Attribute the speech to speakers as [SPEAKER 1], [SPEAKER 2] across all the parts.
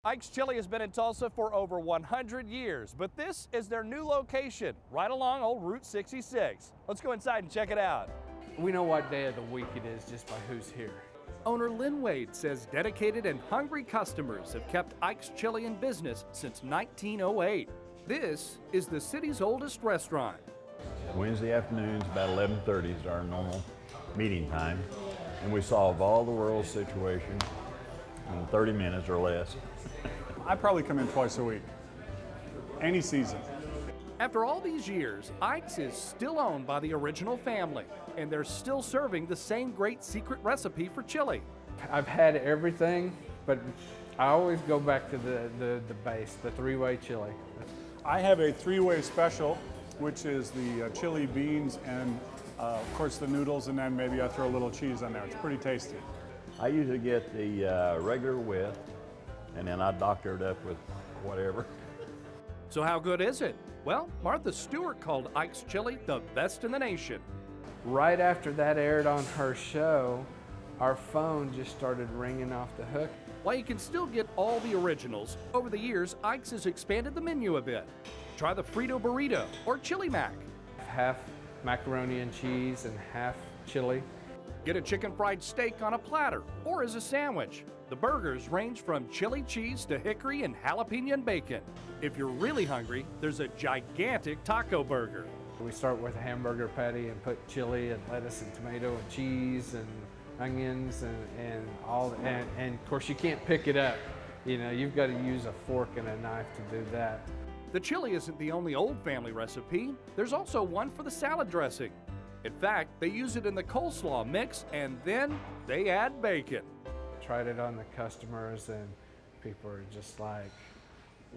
[SPEAKER 1] Ike's Chili has been in Tulsa for over 100 years, but this is their new location right along old Route 66. Let's go inside and check it out.
[SPEAKER 2] We know what day of the week it is just by who's here.
[SPEAKER 1] Owner Lynn Wade says dedicated and hungry customers have kept Ike's Chili in business since 1908. This is the city's oldest restaurant.
[SPEAKER 3] Wednesday afternoons, about 11:30 is our normal meeting time, and we solve all the world's situation in 30 minutes or less.
[SPEAKER 4] I probably come in twice a week, any season.
[SPEAKER 1] After all these years, Ike's is still owned by the original family, and they're still serving the same great secret recipe for chili.
[SPEAKER 2] I've had everything, but I always go back to the base, the three-way chili.
[SPEAKER 4] I have a three-way special, which is the chili beans and of course the noodles, and then maybe I throw a little cheese on there. It's pretty tasty.
[SPEAKER 3] I usually get the regular width, and then I doctor it up with whatever.
[SPEAKER 1] So how good is it? Well, Martha Stewart called Ike's Chili the best in the nation.
[SPEAKER 2] Right after that aired on her show, our phone just started ringing off the hook.
[SPEAKER 1] While you can still get all the originals, over the years, Ike's has expanded the menu a bit. Try the Frito burrito or chili mac.
[SPEAKER 2] Half macaroni and cheese and half chili.
[SPEAKER 1] Get a chicken fried steak on a platter or as a sandwich. The burgers range from chili cheese to hickory and jalapeno and bacon. If you're really hungry, there's a gigantic taco burger.
[SPEAKER 2] We start with a hamburger patty and put chili and lettuce and tomato and cheese and onions and all, and of course you can't pick it up. You know, you've got to use a fork and a knife to do that.
[SPEAKER 1] The chili isn't the only old family recipe. There's also one for the salad dressing. In fact, they use it in the coleslaw mix, and then they add bacon.
[SPEAKER 2] Tried it on the customers, and people are just like,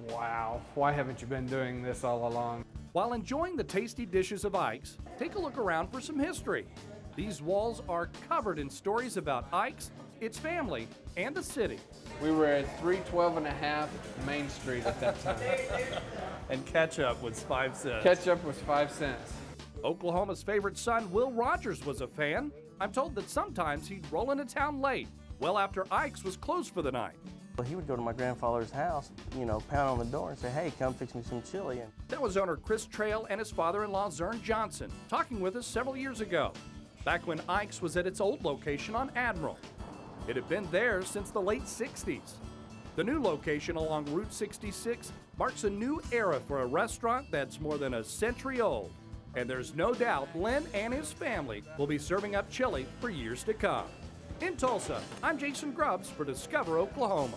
[SPEAKER 2] wow, why haven't you been doing this all along?
[SPEAKER 1] While enjoying the tasty dishes of Ike's, take a look around for some history. These walls are covered in stories about Ike's, its family, and the city.
[SPEAKER 2] We were at 312 and a half Main Street at that time.
[SPEAKER 1] And ketchup was 5 cents.
[SPEAKER 2] Ketchup was 5 cents.
[SPEAKER 1] Oklahoma's favorite son, Will Rogers, was a fan. I'm told that sometimes he'd roll into town late, well after Ike's was closed for the night.
[SPEAKER 5] Well, he would go to my grandfather's house, you know, pound on the door and say, hey, come fix me some chili.
[SPEAKER 1] That was owner Chris Trail and his father-in-law, Zern Johnson, talking with us several years ago, back when Ike's was at its old location on Admiral. It had been there since the late 60s. The new location along Route 66 marks a new era for a restaurant that's more than a century old. And there's no doubt Len and his family will be serving up chili for years to come. In Tulsa, I'm Jason Grubbs for Discover Oklahoma.